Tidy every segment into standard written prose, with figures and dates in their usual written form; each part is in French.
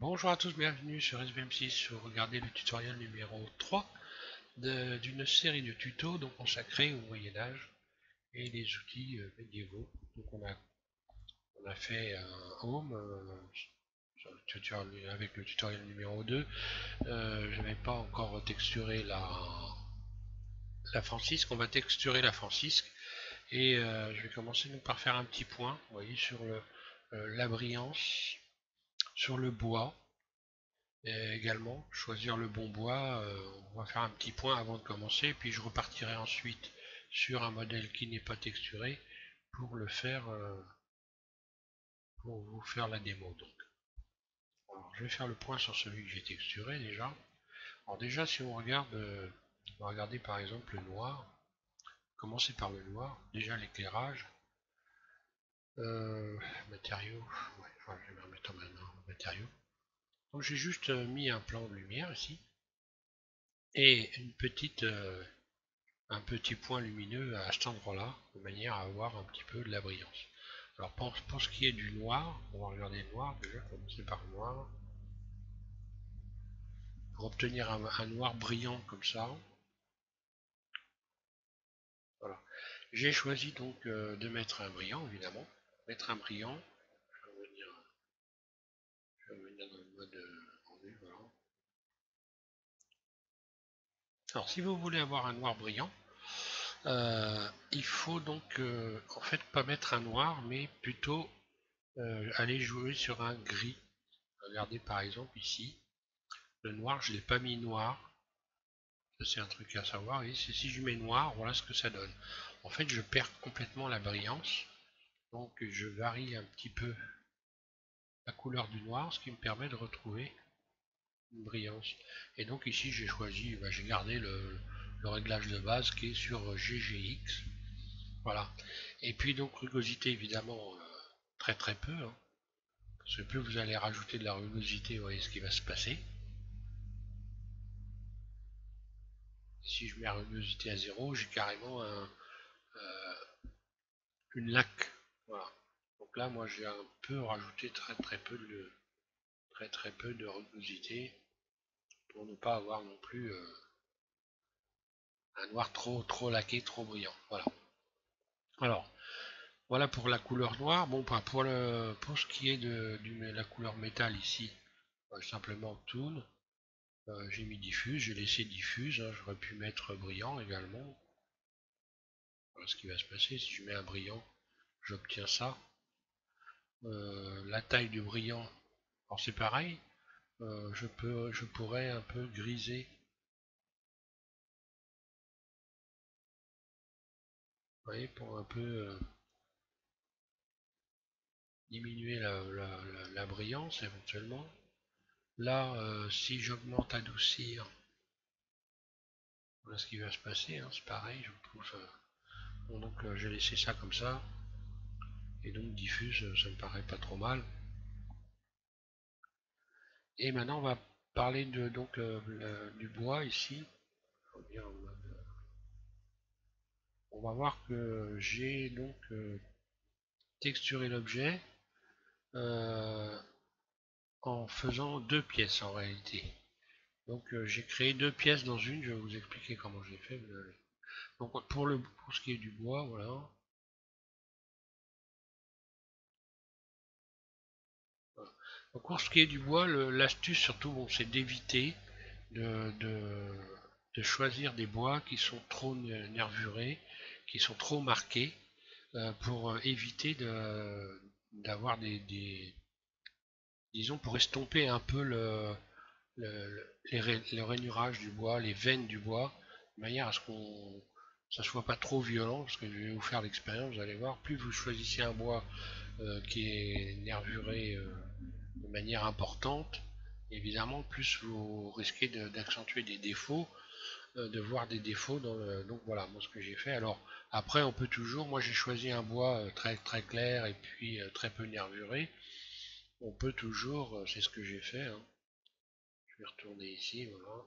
Bonjour à tous, bienvenue sur SVM6 pour regarder le tutoriel numéro 3 d'une série de tutos donc consacrés au Moyen-Âge et les outils médiévaux. Donc on a fait un home avec le tutoriel numéro 2. Je n'avais pas encore texturé la francisque, on va texturer la francisque et je vais commencer donc par faire un petit point, vous voyez, sur la brillance, sur le bois. Et également, choisir le bon bois, on va faire un petit point avant de commencer, puis je repartirai ensuite sur un modèle qui n'est pas texturé pour le faire, pour vous faire la démo. Donc. Alors, je vais faire le point sur celui que j'ai texturé déjà. Alors déjà, si on regarde, on va regarder par exemple le noir. Commencer par le noir. Déjà l'éclairage. Matériaux. Ouais, enfin, je vais me remettre maintenant matériaux. Donc j'ai juste mis un plan de lumière ici et un petit point lumineux à cet endroit-là, de manière à avoir un petit peu de la brillance. Alors pour ce qui est du noir, on va regarder le noir, déjà commencer par le noir. Pour obtenir un noir brillant comme ça, voilà. J'ai choisi donc de mettre un brillant, évidemment. Mettre un brillant, je vais revenir dans le mode rendu, voilà. Alors si vous voulez avoir un noir brillant, il faut donc en fait pas mettre un noir, mais plutôt aller jouer sur un gris. Regardez par exemple ici, le noir, je ne l'ai pas mis noir. Ça, c'est un truc à savoir. Et si je mets noir, voilà ce que ça donne. En fait, je perds complètement la brillance. Donc, je varie un petit peu la couleur du noir, ce qui me permet de retrouver une brillance. Et donc, ici, j'ai choisi, j'ai gardé le réglage de base qui est sur GGX. Voilà. Et puis, donc, rugosité, évidemment, très très peu. Hein, parce que plus vous allez rajouter de la rugosité, vous voyez ce qui va se passer. Si je mets la rugosité à 0, j'ai carrément une laque. Voilà. Donc là, moi, j'ai un peu rajouté très très peu de rugosité pour ne pas avoir non plus un noir trop laqué, trop brillant. Voilà. Alors, voilà pour la couleur noire. Bon, pour ce qui est de la couleur métal ici, simplement Toon. J'ai mis diffuse, j'ai laissé diffuse. Hein, j'aurais pu mettre brillant également. Voilà ce qui va se passer. Si je mets un brillant, j'obtiens ça. La taille du brillant, alors c'est pareil. Je pourrais un peu griser. Vous voyez, pour un peu diminuer la brillance éventuellement. Là, si j'augmente adoucir, voilà ce qui va se passer, hein, c'est pareil, je trouve. Bon, donc j'ai laissé ça comme ça, et donc diffuse, ça me paraît pas trop mal. Et maintenant on va parler de donc du bois ici. On va voir que j'ai donc texturé l'objet euh, en faisant deux pièces en réalité. Donc j'ai créé deux pièces dans une, je vais vous expliquer comment j'ai fait. Donc pour ce qui est du bois, voilà. Donc pour ce qui est du bois, l'astuce surtout, bon, c'est d'éviter de, de, de choisir des bois qui sont trop nervurés, qui sont trop marqués, pour éviter d'avoir disons, pour estomper un peu le rainurage du bois, les veines du bois, de manière à ce qu'on ça soit pas trop violent, parce que je vais vous faire l'expérience, vous allez voir, plus vous choisissez un bois qui est nervuré de manière importante, évidemment, plus vous risquez d'accentuer des défauts, de voir des défauts dans le. Donc voilà, moi ce que j'ai fait. Alors après, on peut toujours. Moi j'ai choisi un bois très très clair et puis très peu nervuré. On peut toujours, c'est ce que j'ai fait. Hein. Je vais retourner ici, voilà.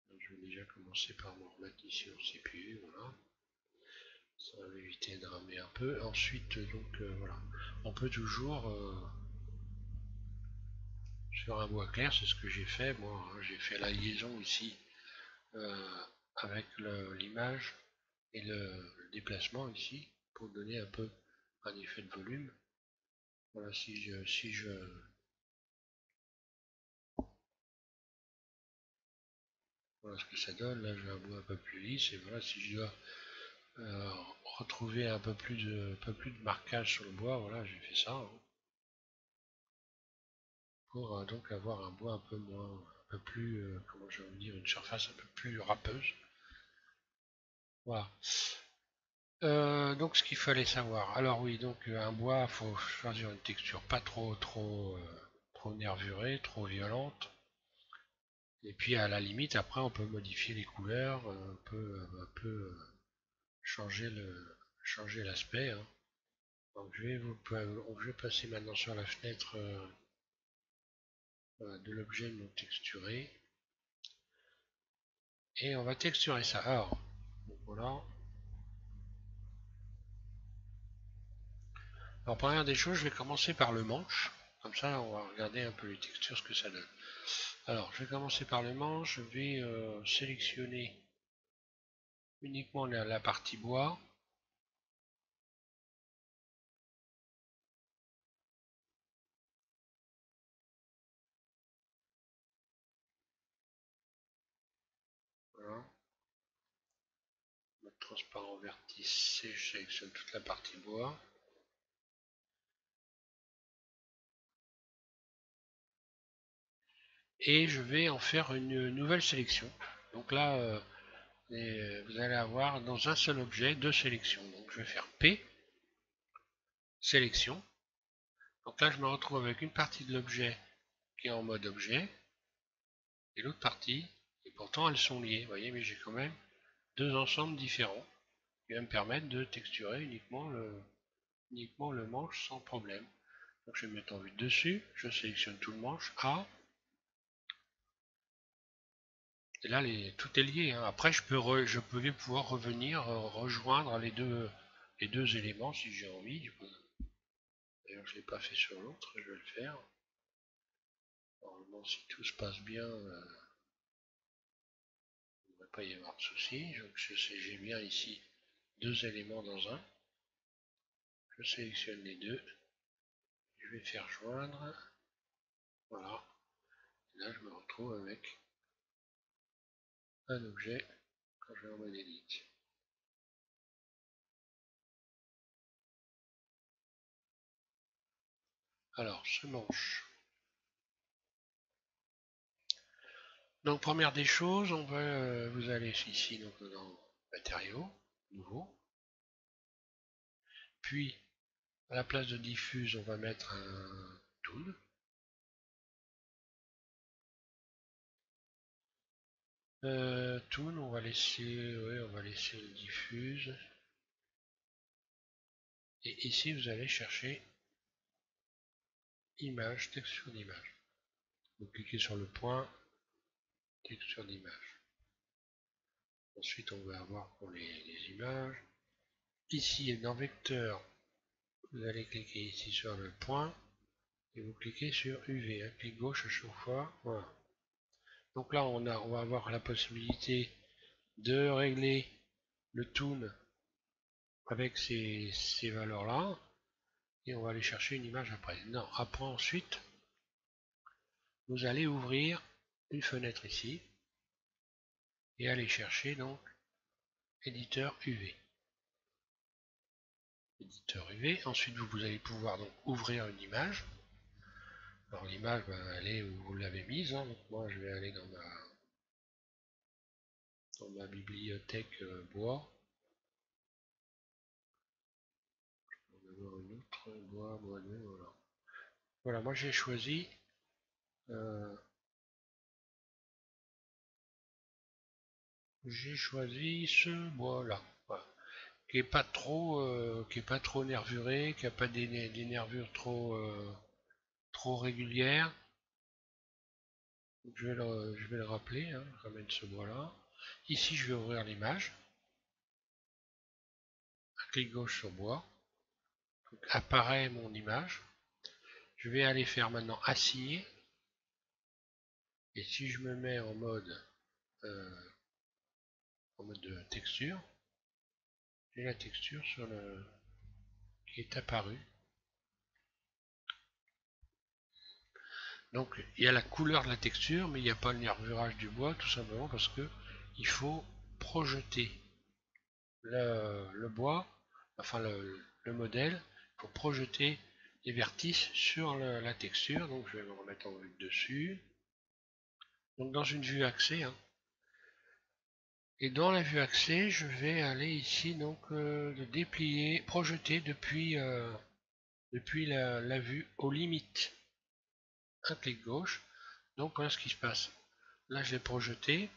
Donc, je vais déjà commencer par me remettre ici au CPU, voilà. Ça va m'éviter de ramer un peu. Ensuite, donc voilà, on peut toujours sur un bois clair, c'est ce que j'ai fait. Moi, j'ai fait la liaison ici avec l'image et le déplacement ici pour donner un peu un effet de volume. Voilà, si je voilà ce que ça donne. Là, j'ai un bois un peu plus lisse et voilà, si je dois retrouver un peu plus de marquage sur le bois, voilà, j'ai fait ça hein, pour donc avoir un bois un peu moins, un peu plus, comment je vais dire, une surface un peu plus râpeuse. Voilà. Donc ce qu'il fallait savoir. Alors oui, donc un bois, il faut choisir une texture pas trop nervurée, trop violente. Et puis à la limite, après, on peut modifier les couleurs, changer changer l'aspect. Hein. Donc je vais passer maintenant sur la fenêtre de l'objet non texturé et on va texturer ça. Alors voilà. Alors première des choses, je vais commencer par le manche. Comme ça, on va regarder un peu les textures, ce que ça donne. Alors, je vais commencer par le manche. Je vais sélectionner uniquement la partie bois. Voilà. Mode transparent vertice, je sélectionne toute la partie bois. Et je vais en faire une nouvelle sélection. Donc là, vous allez avoir dans un seul objet deux sélections. Donc je vais faire P, sélection. Donc là, je me retrouve avec une partie de l'objet qui est en mode objet et l'autre partie, et pourtant elles sont liées, vous voyez, mais j'ai quand même deux ensembles différents qui va me permettre de texturer uniquement le manche sans problème. Donc je vais me mettre en vue dessus, je sélectionne tout le manche A, et là tout est lié. Hein. Après je vais pouvoir revenir rejoindre les deux éléments si j'ai envie. D'ailleurs je ne l'ai pas fait sur l'autre, je vais le faire. Normalement si tout se passe bien, il ne devrait pas y avoir de souci. Donc j'ai bien ici deux éléments dans un. Je sélectionne les deux, je vais faire joindre. Voilà. Et là je me retrouve avec un objet quand je vais en mode edit. Alors, ce manche. Donc, première des choses, vous allez ici donc, dans matériaux, nouveau. Puis, à la place de diffuse, on va mettre un tool. Tool, on va laisser le diffuse. Et ici, vous allez chercher image, texture d'image. Vous cliquez sur le point, texture d'image. Ensuite, on va avoir pour les images. Ici, dans vecteur, vous allez cliquer ici sur le point et vous cliquez sur UV, un clic gauche à chaque fois. Voilà. Donc là, on va avoir la possibilité de régler le toon avec ces valeurs-là et on va aller chercher une image après. Non, après ensuite, vous allez ouvrir une fenêtre ici et aller chercher donc éditeur UV. Éditeur UV. Ensuite, vous allez pouvoir donc ouvrir une image. Alors l'image, elle est où vous l'avez mise. Hein. Donc moi, je vais aller dans ma bibliothèque bois. On va avoir une autre bois, voilà. Voilà, moi j'ai choisi euh, ce bois-là, voilà, qui est pas trop nervuré, qui a pas des nervures trop régulières. Donc, je vais le rappeler, hein, je ramène ce bois-là. Ici, je vais ouvrir l'image. Un clic gauche sur bois. Donc, apparaît mon image. Je vais aller faire maintenant assigner. Et si je me mets en mode de texture, j'ai la texture qui est apparue. Donc il y a la couleur de la texture, mais il n'y a pas le nervurage du bois, tout simplement parce que il faut projeter le bois, enfin le modèle, il faut projeter les vertices sur la texture. Donc je vais me remettre en vue dessus. Donc dans une vue axée, hein. Et dans la vue axée, je vais aller ici donc de déplier, projeter depuis la vue aux limites. Un clic gauche. Donc voilà ce qui se passe. Là je l'ai projeté.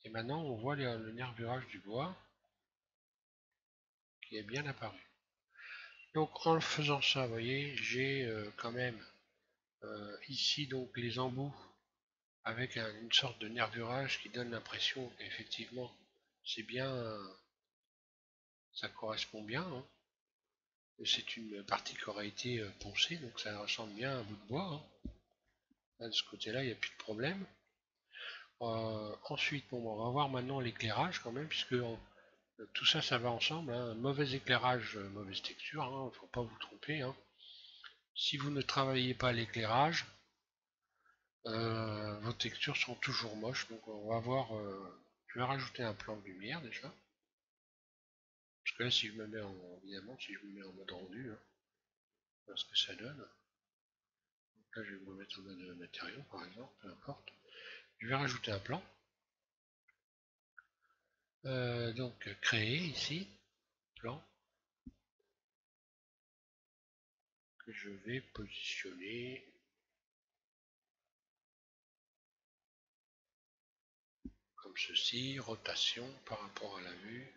Et maintenant on voit le nervurage du bois qui est bien apparu. Donc en faisant ça, vous voyez, j'ai quand même ici donc les embouts avec une sorte de nervurage qui donne l'impression qu'effectivement c'est bien, ça correspond bien, hein. C'est une partie qui aurait été poncée, donc ça ressemble bien à un bout de bois, hein. Là, de ce côté-là, il n'y a plus de problème. Ensuite, bon, on va voir maintenant l'éclairage quand même, puisque tout ça, ça va ensemble, hein. Mauvais éclairage, mauvaise texture, il ne faut pas vous tromper, hein. Si vous ne travaillez pas l'éclairage, vos textures sont toujours moches. Donc on va voir, je vais rajouter un plan de lumière déjà. Parce que là, si je me mets évidemment, si je me mets en mode rendu, hein, voilà ce que ça donne. Donc là, je vais me mettre en mode matériaux, par exemple, peu importe. Je vais rajouter un plan. Donc créer ici, plan, que je vais positionner comme ceci, rotation par rapport à la vue,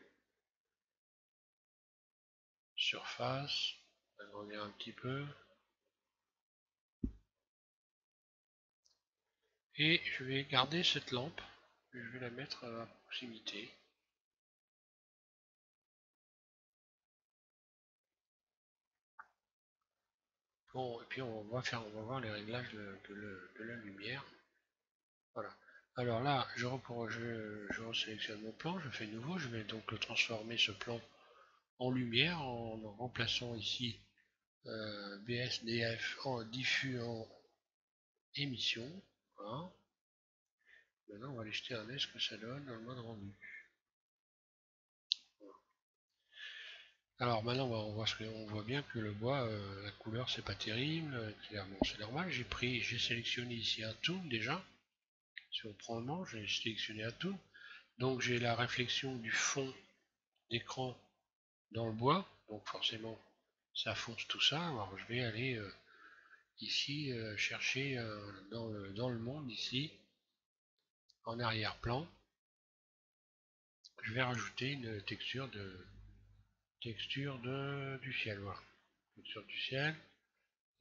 surface, agrandir un petit peu, et je vais garder cette lampe, je vais la mettre à proximité. Bon, et puis on va voir les réglages de la lumière. Voilà. Alors là, je resélectionne mon plan, je fais nouveau, je vais donc transformer ce plan en lumière en remplaçant ici BSDF en diffus en émission. Voilà. Maintenant, on va aller jeter un œil ce que ça donne dans le mode rendu. Voilà. Alors maintenant, on voit bien que le bois, la couleur, c'est pas terrible. Bon, c'est normal. J'ai sélectionné ici un tool déjà. Si on prend le manche, j'ai sélectionné un tool. Donc j'ai la réflexion du fond d'écran dans le bois. Donc forcément, ça fonce tout ça. Alors je vais aller ici chercher dans le monde ici en arrière-plan. Je vais rajouter une texture du ciel. Voilà. Texture du ciel.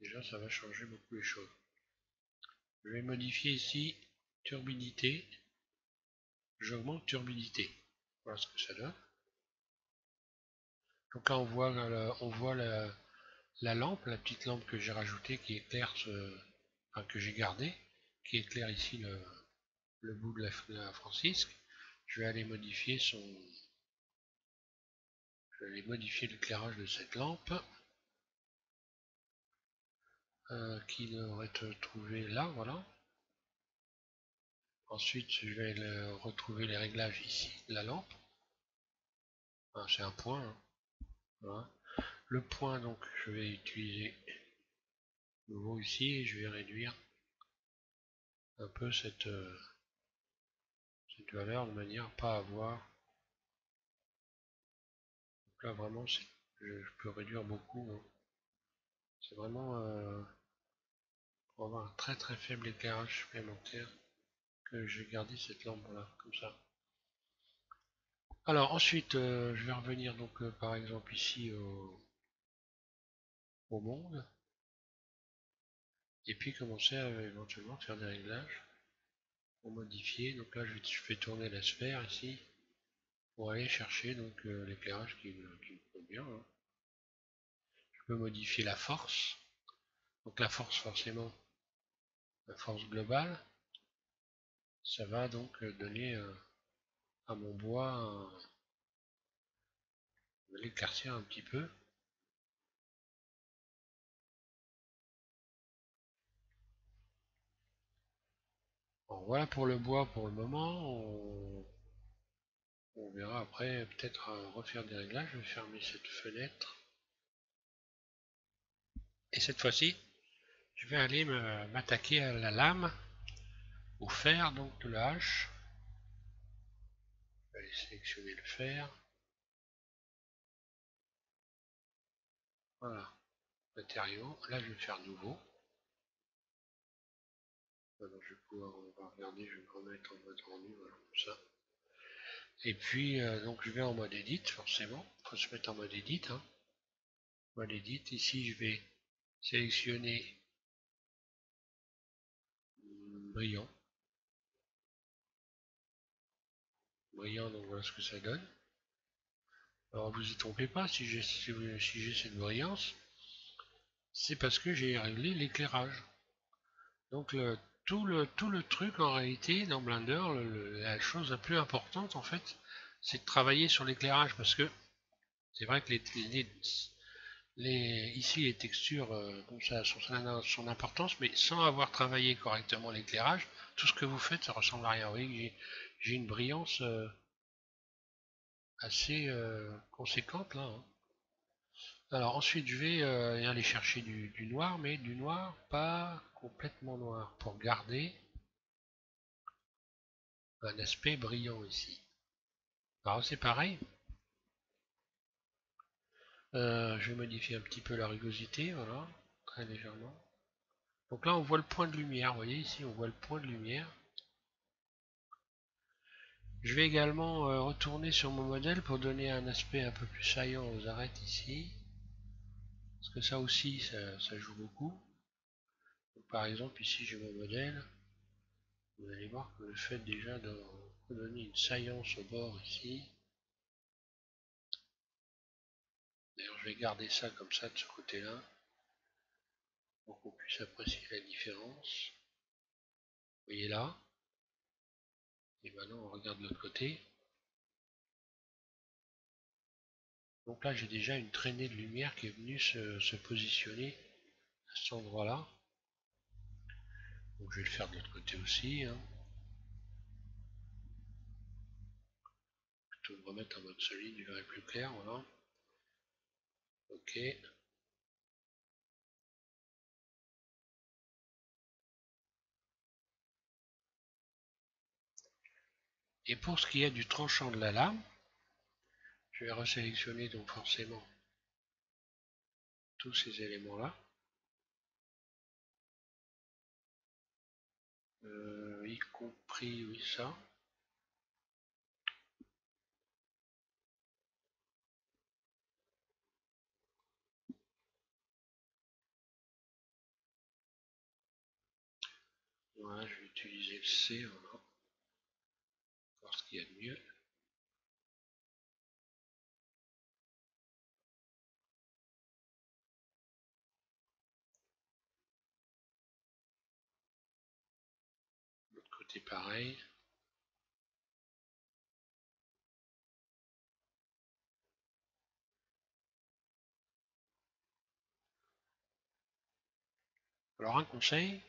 Déjà, ça va changer beaucoup les choses. Je vais modifier ici turbidité. J'augmente turbidité. Voilà ce que ça donne. Donc là, on voit la lampe, la petite lampe que j'ai rajoutée qui éclaire enfin, que j'ai gardée, qui éclaire ici le bout de la francisque. Je vais aller modifier l'éclairage de cette lampe qui devrait être trouvée là, voilà. Ensuite, je vais retrouver les réglages ici de la lampe. Ah, c'est un point, hein. Voilà. Le point, donc, je vais utiliser nouveau ici et je vais réduire un peu cette valeur de manière à pas avoir. Donc là, vraiment, je peux réduire beaucoup, hein. C'est vraiment pour avoir un très très faible éclairage supplémentaire que j'ai gardé cette lampe là, comme ça. Alors ensuite, je vais revenir donc par exemple ici au monde, et puis commencer à éventuellement faire des réglages pour modifier. Donc là, je fais tourner la sphère ici pour aller chercher donc l'éclairage qui me convient, hein. Je peux modifier la force. Donc la force, forcément, la force globale, ça va donc donner à mon bois l'éclaircir un petit peu. Bon, voilà pour le bois pour le moment. On verra après peut-être refaire des réglages. Je vais fermer cette fenêtre. Et cette fois-ci, je vais aller m'attaquer à la lame, au fer donc de la hache. Je vais aller sélectionner le fer. Voilà, matériaux. Là, je vais faire nouveau. Alors, je vais pouvoir, on va regarder, je vais me remettre en mode rendu, voilà, comme ça. Et puis, donc, je vais en mode edit, forcément. Il faut se mettre en mode edit. Hein. Mode edit. Ici, je vais sélectionner brillant. Brillant, donc voilà ce que ça donne. Alors, vous y trompez pas, si j'ai cette brillance, c'est parce que j'ai réglé l'éclairage. Donc, tout le truc, en réalité, dans Blender, la chose la plus importante, en fait, c'est de travailler sur l'éclairage, parce que c'est vrai que ici, les textures, comme ça, son importance, mais sans avoir travaillé correctement l'éclairage, tout ce que vous faites, ça ressemble à rien. Vous voyez que j'ai une brillance assez conséquente, là. Hein. Alors, ensuite, je vais aller chercher du noir, mais du noir pas complètement noir, pour garder un aspect brillant ici. Alors, c'est pareil. Je vais modifier un petit peu la rugosité, voilà, très légèrement. Donc là, on voit le point de lumière. Vous voyez ici, on voit le point de lumière. Je vais également retourner sur mon modèle pour donner un aspect un peu plus saillant aux arêtes ici. Parce que ça aussi, ça joue beaucoup. Donc, par exemple, ici, j'ai mon modèle. Vous allez voir que le fait déjà de donner une saillance au bord ici. D'ailleurs, je vais garder ça comme ça de ce côté-là. Pour qu'on puisse apprécier la différence. Vous voyez là. Et maintenant, on regarde l'autre côté. Donc là, j'ai déjà une traînée de lumière qui est venue se positionner à cet endroit-là. Donc je vais le faire de l'autre côté aussi. Hein. Plutôt me remettre en mode solide, il verrait plus clair, voilà. Ok. Et pour ce qui est du tranchant de la lame, je vais resélectionner donc forcément tous ces éléments-là. Y compris, oui, ça. Voilà, je vais utiliser le C, voilà. Voir ce qu'il y a de mieux. De l'autre côté, pareil. Alors un conseil,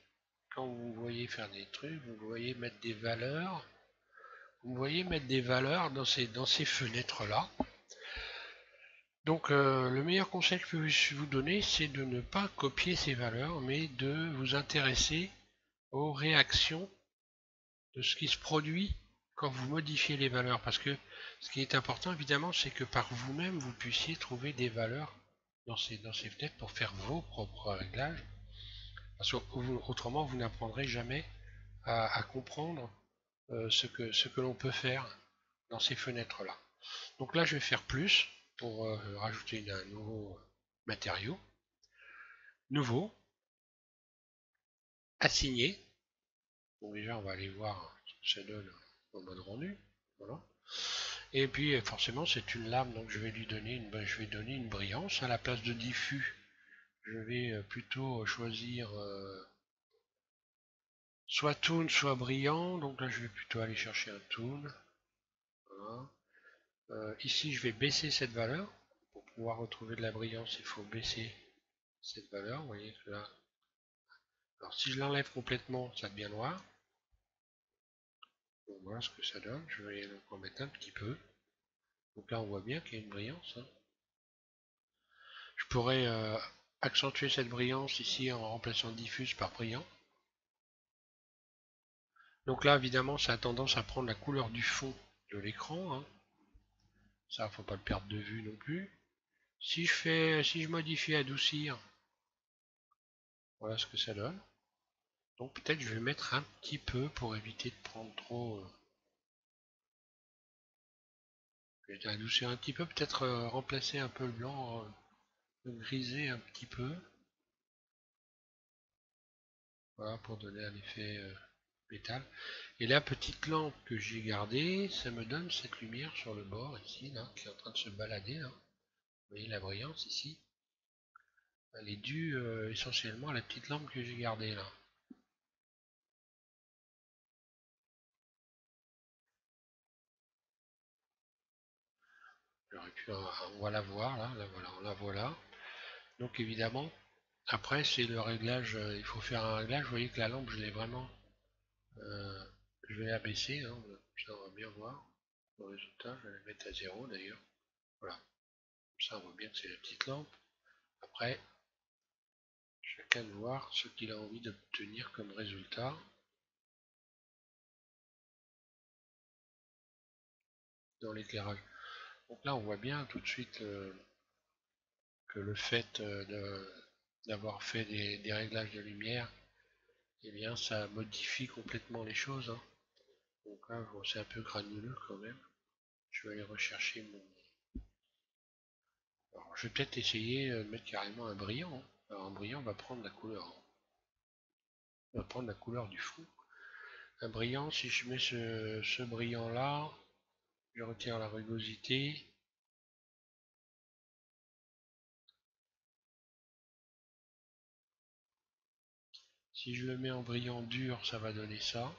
quand vous voyez faire des trucs, vous voyez mettre des valeurs, vous voyez mettre des valeurs dans ces fenêtres-là. Donc le meilleur conseil que je puisse vous donner, c'est de ne pas copier ces valeurs, mais de vous intéresser aux réactions de ce qui se produit quand vous modifiez les valeurs. Parce que ce qui est important, évidemment, c'est que par vous-même, vous puissiez trouver des valeurs dans ces fenêtres pour faire vos propres réglages. Parce qu'autrement, vous n'apprendrez jamais à comprendre ce que l'on peut faire dans ces fenêtres-là. Donc là, je vais faire plus pour rajouter un nouveau matériau. Nouveau, assigné. Bon, déjà, on va aller voir ce que ça donne en mode rendu. Voilà. Et puis, forcément, c'est une lame, donc je vais lui donner une brillance. À la place de diffus, je vais plutôt choisir soit toon, soit brillant. Donc là, je vais plutôt aller chercher un toon. Voilà. Ici, je vais baisser cette valeur. Pour pouvoir retrouver de la brillance, il faut baisser cette valeur. Vous voyez que là. Alors, si je l'enlève complètement, ça devient noir. Donc, voilà ce que ça donne. Je vais donc en mettre un petit peu. Donc là, on voit bien qu'il y a une brillance. Hein. Je pourrais accentuer cette brillance ici en remplaçant diffuse par brillant. Donc là, évidemment, ça a tendance à prendre la couleur du fond de l'écran. Hein. Ça, faut pas le perdre de vue non plus. Si je modifie adoucir, voilà ce que ça donne. Donc peut-être je vais mettre un petit peu pour éviter de prendre trop. Je vais adoucir un petit peu, peut-être remplacer un peu le blanc, le griser un petit peu. Voilà, pour donner un effet métal. Et la petite lampe que j'ai gardée, ça me donne cette lumière sur le bord ici, là, qui est en train de se balader. Là. Vous voyez la brillance ici. Elle est due essentiellement à la petite lampe que j'ai gardée là. J'aurais pu, on va la voir là, voilà, on la voit là. Donc évidemment, après c'est le réglage, il faut faire un réglage. Vous voyez que la lampe, je l'ai vraiment, euh, je vais la baisser, hein, ça on va bien voir. Le résultat, je vais la mettre à 0 d'ailleurs. Voilà, ça on voit bien que c'est la petite lampe. Après, chacun de voir ce qu'il a envie d'obtenir comme résultat dans l'éclairage. Donc là, on voit bien tout de suite que le fait d'avoir fait des réglages de lumière, eh bien, ça modifie complètement les choses. Hein. Donc là, bon, c'est un peu granuleux quand même. Je vais aller rechercher mon. Alors, je vais peut-être essayer de mettre carrément un brillant. Hein. Alors, un brillant va prendre la couleur. Hein. Va prendre la couleur du fond. Un brillant, si je mets ce brillant là, je retire la rugosité. Si je le mets en brillant dur, ça va donner ça.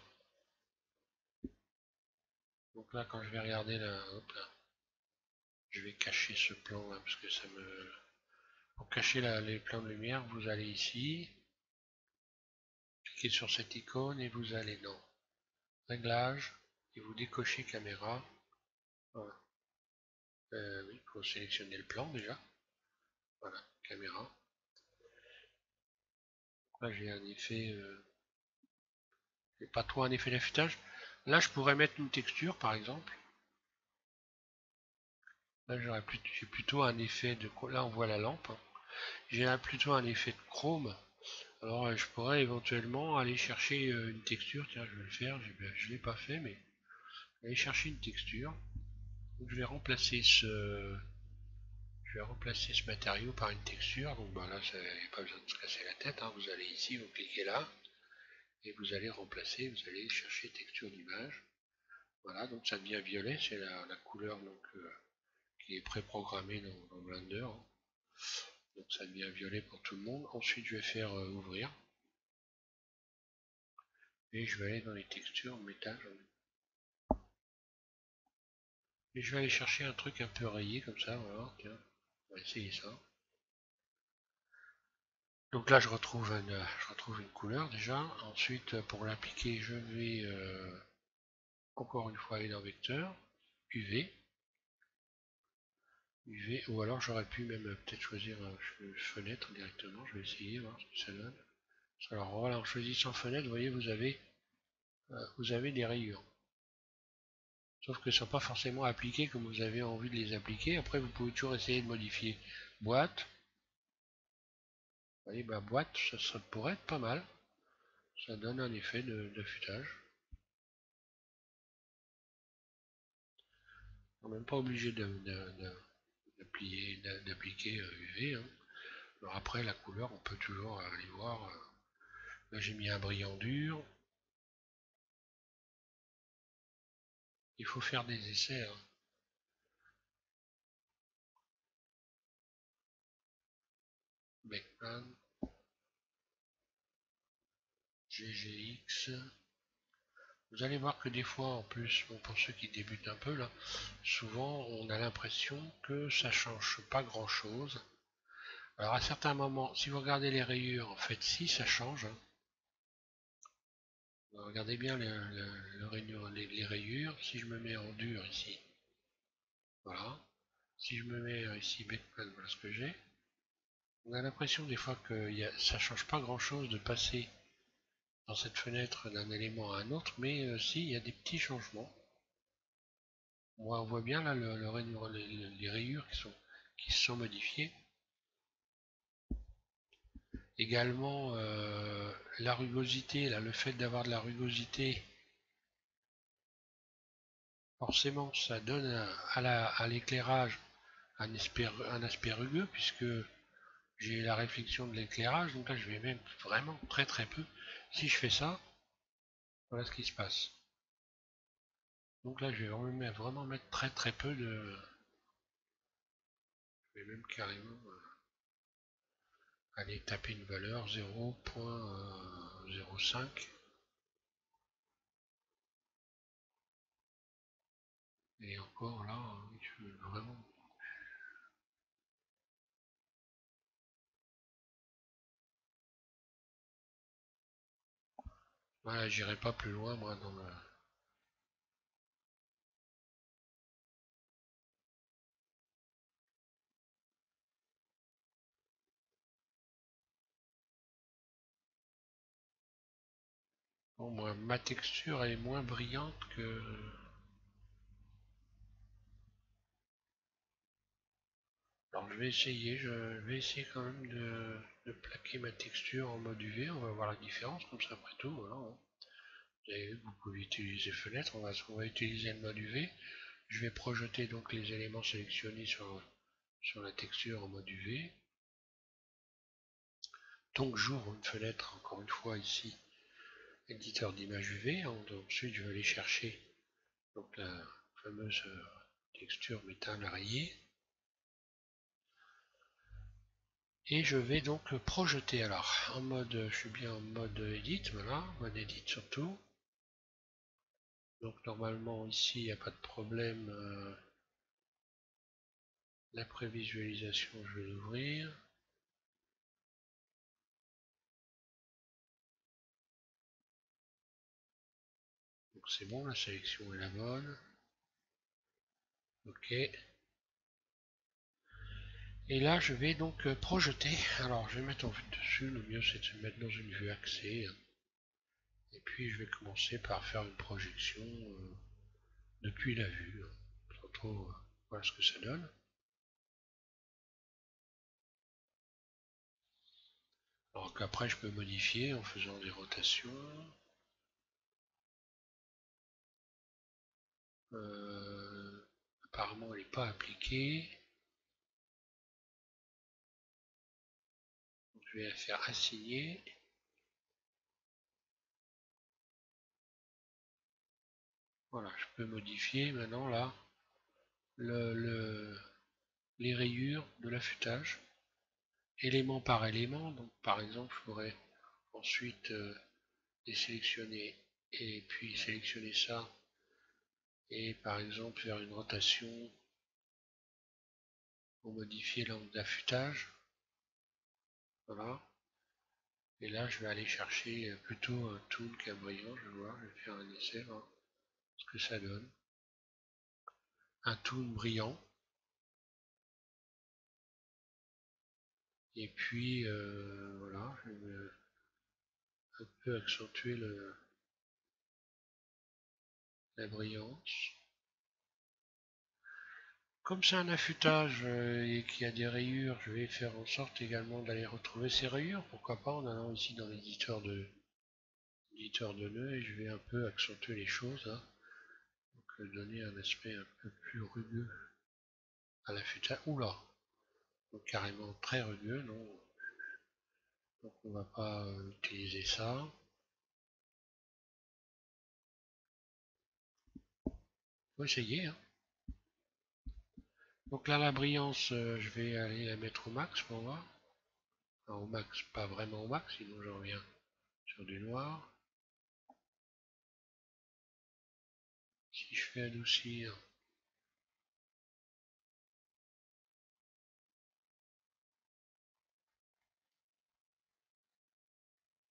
Donc là, quand je vais regarder là, hop là, je vais cacher ce plan là parce que ça me. Pour cacher les plans de lumière, vous allez ici, cliquez sur cette icône et vous allez dans Réglages et vous décochez caméra. Voilà. Oui, il faut sélectionner le plan déjà. Voilà, caméra. Là j'ai un effet, pas trop un effet d'affûtage. Là je pourrais mettre une texture par exemple. Là j'ai plutôt un effet de. Là on voit la lampe. Hein. J'ai plutôt un effet de chrome. Alors je pourrais éventuellement aller chercher une texture. Tiens, je vais le faire. Je ne l'ai pas fait, mais aller chercher une texture. Donc, je vais remplacer ce matériau par une texture. Donc bah, là, il n'y a pas besoin de se casser la tête. Hein. Vous allez ici, vous cliquez là, et vous allez remplacer, vous allez chercher texture d'image. Voilà, donc ça devient violet, c'est la couleur donc, qui est préprogrammée dans Blender. Hein. Donc ça devient violet pour tout le monde. Ensuite, je vais faire ouvrir. Et je vais aller dans les textures, métal. Et je vais aller chercher un truc un peu rayé comme ça, voilà. Tiens, on va essayer ça. Donc là, je retrouve une couleur déjà. Ensuite, pour l'appliquer, je vais encore une fois aller dans Vecteur, UV, UV, ou alors j'aurais pu même peut-être choisir fenêtre directement. Je vais essayer, voir ce que ça donne. Alors voilà, en choisissant fenêtre, vous voyez, vous avez des rayures. Sauf que ce ne sont pas forcément appliquées comme vous avez envie de les appliquer. Après, vous pouvez toujours essayer de modifier boîte. Vous voyez, bah, boîte, ça pourrait être pas mal. Ça donne un effet d'affûtage. On n'est même pas obligé d'appliquer UV. Hein. Alors après, la couleur, on peut toujours aller voir. Là, j'ai mis un brillant dur. Il faut faire des essais. Hein. Background. GGX. Vous allez voir que des fois, en plus, bon, pour ceux qui débutent un peu là, souvent on a l'impression que ça change pas grand chose. Alors à certains moments, si vous regardez les rayures, en fait, si ça change, hein. Regardez bien les rayures. Si je me mets en dur ici, voilà. Si je me mets ici backplane, voilà ce que j'ai. On a l'impression des fois que ça change pas grand chose de passer dans cette fenêtre d'un élément à un autre, mais si, il y a des petits changements. On voit bien là les rayures qui se sont modifiées. Également, la rugosité, là, le fait d'avoir de la rugosité, forcément, ça donne à l'éclairage un aspect rugueux, puisque j'ai la réflexion de l'éclairage, donc là je vais même vraiment très très peu. Si je fais ça, voilà ce qui se passe. Donc là je vais vraiment mettre très très peu de... Je vais même carrément aller taper une valeur 0.05. Et encore là, je veux vraiment... Voilà, j'irai pas plus loin moi dans le... Bon, moi, ma texture est moins brillante que... Alors je vais essayer quand même de plaquer ma texture en mode UV, on va voir la différence comme ça après tout, voilà, hein. Vous avez vu que vous pouvez utiliser fenêtre, on va utiliser le mode UV. Je vais projeter donc les éléments sélectionnés sur la texture en mode UV. Donc j'ouvre une fenêtre encore une fois ici, éditeur d'image UV, hein. Ensuite je vais aller chercher donc la fameuse texture métal rayée. Et je vais donc projeter alors en mode, je suis bien en mode edit, voilà, mode edit surtout. Donc normalement ici il n'y a pas de problème. La prévisualisation je vais l'ouvrir. Donc c'est bon, la sélection est la bonne. Ok. Et là je vais donc projeter. Alors je vais mettre en vue dessus, le mieux c'est de se mettre dans une vue axée. Et puis je vais commencer par faire une projection depuis la vue, hein, sans trop voir ce que ça donne. Alors qu'après je peux modifier en faisant des rotations. Apparemment elle n'est pas appliquée. Donc, je vais la faire assigner. Voilà, je peux modifier maintenant là le, les rayures de l'affûtage, élément par élément. Donc par exemple, je pourrais ensuite les sélectionner et puis sélectionner ça et par exemple faire une rotation pour modifier l'angle d'affûtage. Voilà. Et là, je vais aller chercher plutôt un tool qu'un brillant. Je vais voir, je vais faire un essai, voir ce que ça donne. Un tool brillant. Et puis, voilà, je vais un peu accentuer la brillance. Comme c'est un affûtage et qu'il y a des rayures, je vais faire en sorte également d'aller retrouver ces rayures. Pourquoi pas en allant ici dans l'éditeur de nœuds et je vais un peu accentuer les choses, hein. Donc donner un aspect un peu plus rugueux à l'affûtage. Oula, donc carrément très rugueux, non. Donc on va pas utiliser ça. On va essayer, hein. Donc là la brillance, je vais aller la mettre au max pour voir. Enfin, au max, pas vraiment au max, sinon j'en reviens sur du noir. Si je fais adoucir,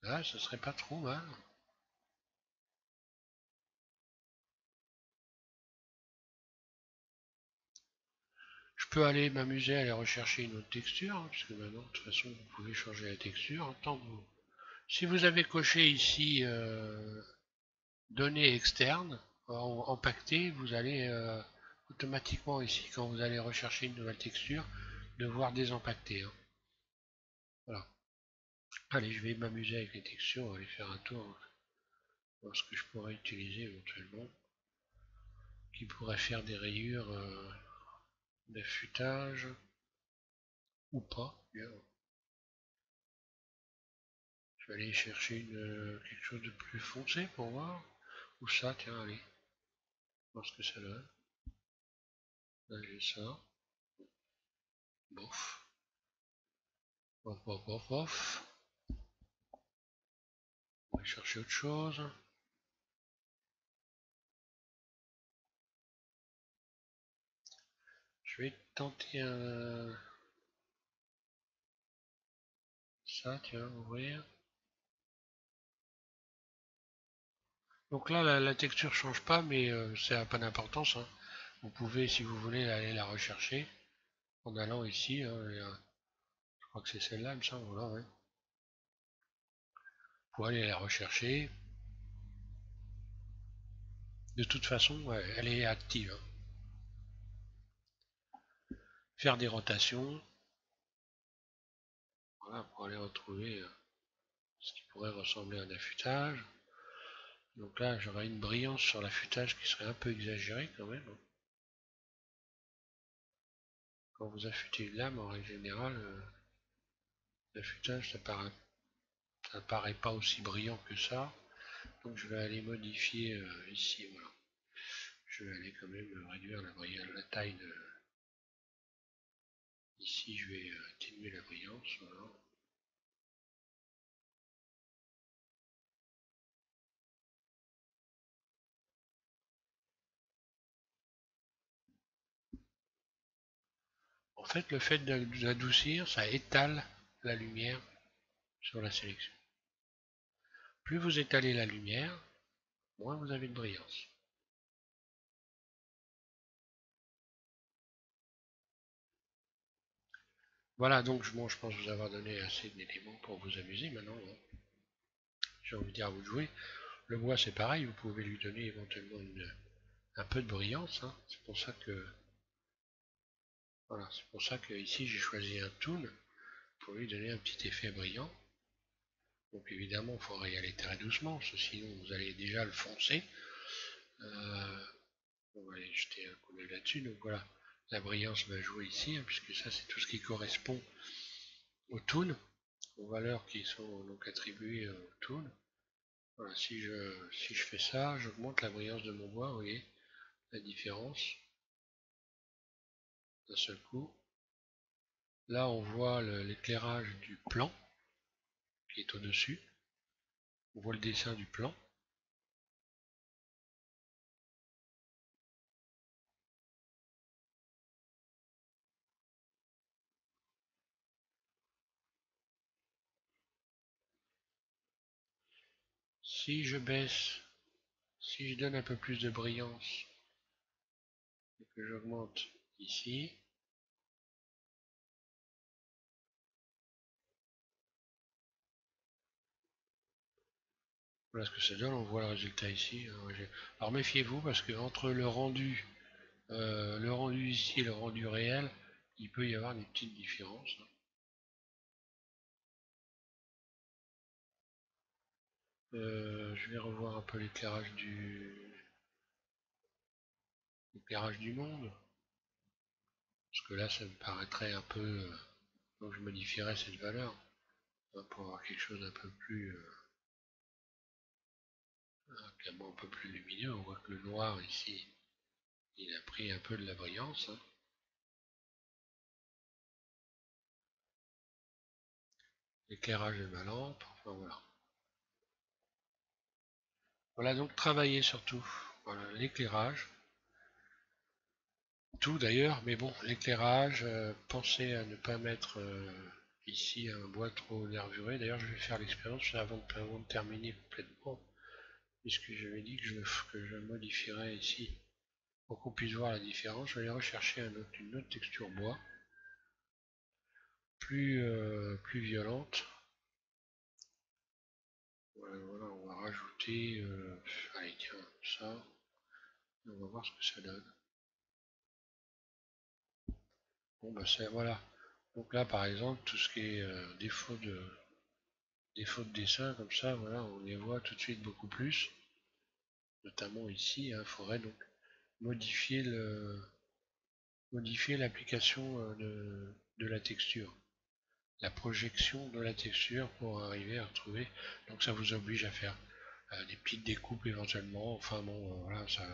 là, ce serait pas trop mal. Je peux aller m'amuser à aller rechercher une autre texture, hein, puisque maintenant, de toute façon, vous pouvez changer la texture. Hein, tant que vous... Si vous avez coché ici données externes, empaquetées, vous allez automatiquement ici, quand vous allez rechercher une nouvelle texture, devoir désempaqueter. Hein. Voilà. Allez, je vais m'amuser avec les textures, on va aller faire un tour, hein, voir ce que je pourrais utiliser éventuellement, qui pourrait faire des rayures d'affûtage, ou pas. Bien. Je vais aller chercher quelque chose de plus foncé pour voir. Ou ça, tiens, allez, voir ce que ça donne. Là, j'ai ça. Bof. Bof, bof, bof, bof. On va chercher autre chose. Je vais tenter un... Ça, tiens, ouvrir. Donc là, la texture change pas, mais ça n'a pas d'importance. Hein. Vous pouvez, si vous voulez, aller la rechercher en allant ici. Hein, je crois que c'est celle-là, il me semble. Voilà, ouais. Vous pouvez aller la rechercher. De toute façon, ouais, elle est active. Hein. Faire des rotations. Voilà, pour aller retrouver ce qui pourrait ressembler à un affûtage. Donc là, j'aurais une brillance sur l'affûtage qui serait un peu exagérée quand même. Hein. Quand vous affûtez une lame, en règle générale, l'affûtage, ça paraît pas aussi brillant que ça. Donc je vais aller modifier ici, voilà. Je vais aller quand même réduire la taille de... Ici, je vais atténuer la brillance, voilà. En fait, le fait d'adoucir, ça étale la lumière sur la sélection. Plus vous étalez la lumière, moins vous avez de brillance. Voilà, donc bon, je pense vous avoir donné assez d'éléments pour vous amuser maintenant. Hein. J'ai envie de dire à vous de jouer. Le bois c'est pareil, vous pouvez lui donner éventuellement un peu de brillance. Hein. C'est pour ça que voilà, c'est pour ça que ici j'ai choisi un tool pour lui donner un petit effet brillant. Donc évidemment il faudra y aller très doucement, sinon vous allez déjà le foncer. On va aller jeter un coup d'œil là-dessus. Donc voilà, la brillance va jouer ici, hein, puisque ça c'est tout ce qui correspond au tool, aux valeurs qui sont donc attribuées au tool. Voilà, si je fais ça, j'augmente la brillance de mon bois, vous voyez la différence d'un seul coup. Là, on voit l'éclairage du plan qui est au-dessus. On voit le dessin du plan. Si je baisse, si je donne un peu plus de brillance et que j'augmente ici, voilà ce que ça donne. On voit le résultat ici. Alors méfiez-vous parce que entre le rendu ici et le rendu réel, il peut y avoir des petites différences. Je vais revoir un peu l'éclairage du monde. Parce que là, ça me paraîtrait un peu... donc je modifierais cette valeur hein, pour avoir quelque chose un peu plus... un peu plus lumineux. On voit que le noir ici, il a pris un peu de la brillance. Hein. L'éclairage de ma lampe, enfin voilà. Voilà, donc travailler surtout. Voilà, l'éclairage, tout d'ailleurs, mais bon, l'éclairage, pensez à ne pas mettre ici un bois trop nervuré. D'ailleurs, je vais faire l'expérience avant de terminer complètement, puisque j'avais dit que je modifierais ici pour qu'on puisse voir la différence. Je vais aller rechercher une autre texture bois, plus violente. Voilà, voilà, on va rajouter, allez tiens, ça, on va voir ce que ça donne. Bon bah c'est voilà. Donc là par exemple, tout ce qui est défaut de dessin comme ça, voilà, on les voit tout de suite beaucoup plus. Notamment ici, il faudrait donc modifier modifier l'application de la texture, la projection de la texture pour arriver à retrouver. Donc ça vous oblige à faire des petites découpes éventuellement. Enfin bon, voilà, ça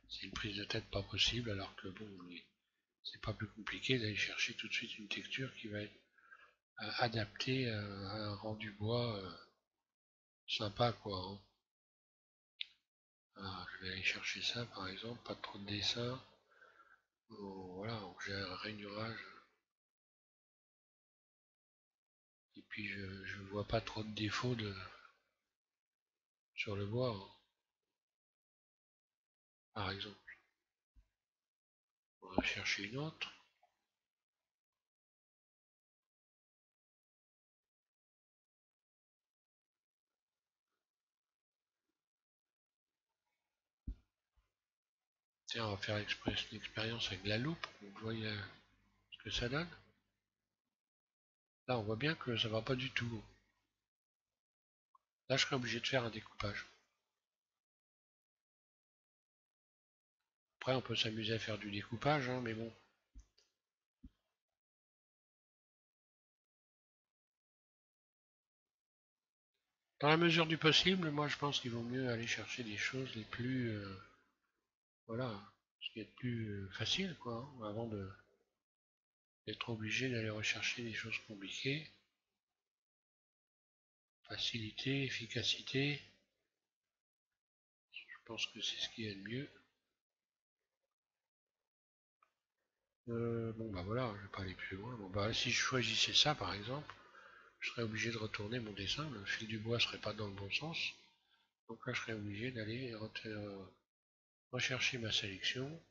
c'est une prise de tête pas possible, alors que bon, c'est pas plus compliqué d'aller chercher tout de suite une texture qui va être adaptée à un rendu bois sympa quoi. Hein. Alors, je vais aller chercher ça par exemple, pas trop de dessin. Voilà, j'ai un rainurage et puis je vois pas trop de défauts sur le bois, hein, par exemple. On va chercher une autre. Tiens, on va faire l'expérience avec la loupe. Vous voyez ce que ça donne. Là, on voit bien que ça va pas du tout. Là, je serais obligé de faire un découpage. Après, on peut s'amuser à faire du découpage, hein, mais bon. Dans la mesure du possible, moi, je pense qu'il vaut mieux aller chercher des choses les plus, voilà, ce qui est plus facile, quoi, hein, avant d'être obligé d'aller rechercher des choses compliquées. Facilité, efficacité, je pense que c'est ce qui est le mieux. Bon bah voilà, je vais pas aller plus loin. Bon bah si je choisissais ça par exemple, je serais obligé de retourner mon dessin, le fil du bois serait pas dans le bon sens. Donc là je serais obligé d'aller rechercher ma sélection.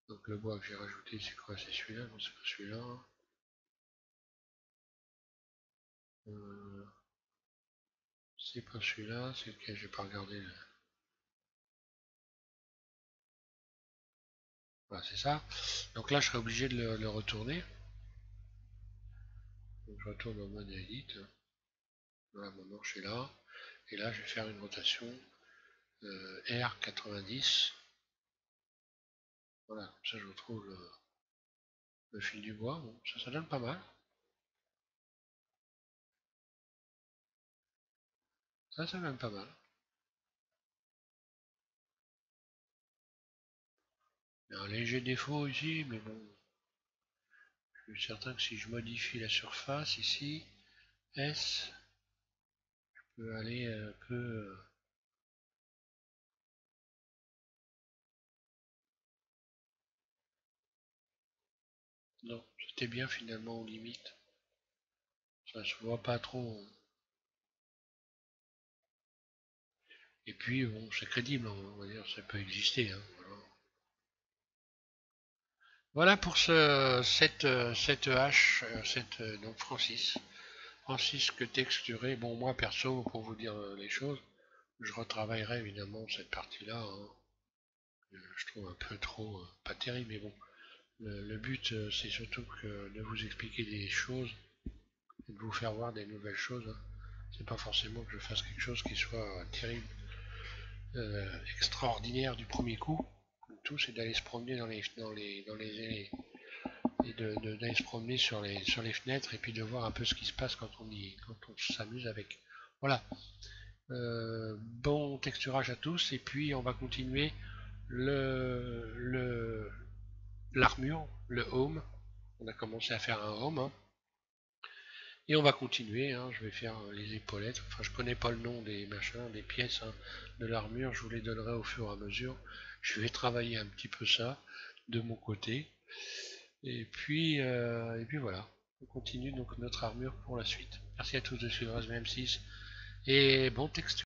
Donc le bois que j'ai rajouté c'est quoi? C'est celui-là? Non c'est pas celui-là. Euh, c'est pas celui-là, c'est lequel j'ai pas regardé. Voilà c'est ça. Donc là je serais obligé de le retourner. Donc je retourne en mode edit. Voilà mon manche est là. Et là je vais faire une rotation R90. Voilà, comme ça je retrouve le fil du bois. Bon, ça donne pas mal. Ça donne pas mal. Il y a un léger défaut ici, mais bon, je suis certain que si je modifie la surface ici, S, je peux aller un peu... Non, c'était bien finalement aux limites. Ça se voit pas trop. Et puis, bon, c'est crédible, on va dire, ça peut exister. Hein, voilà. Voilà pour cette hache, donc Francis. Francis que texturé. Bon, moi perso, pour vous dire les choses, je retravaillerai évidemment cette partie-là. Hein. Je trouve un peu trop, pas terrible, mais bon. Le but, c'est surtout de vous expliquer des choses et de vous faire voir des nouvelles choses. Hein. C'est pas forcément que je fasse quelque chose qui soit terrible, extraordinaire du premier coup. Le tout, c'est d'aller se promener et d'aller se promener sur les fenêtres et puis de voir un peu ce qui se passe quand on s'amuse avec. Voilà. Bon texturage à tous et puis on va continuer le l'armure, le home. On a commencé à faire un home. Hein. Et on va continuer, hein, je vais faire les épaulettes. Enfin, je connais pas le nom des machins, des pièces hein, de l'armure, je vous les donnerai au fur et à mesure. Je vais travailler un petit peu ça de mon côté. Et puis voilà, on continue donc notre armure pour la suite. Merci à tous de suivre SVM6 et bon texte.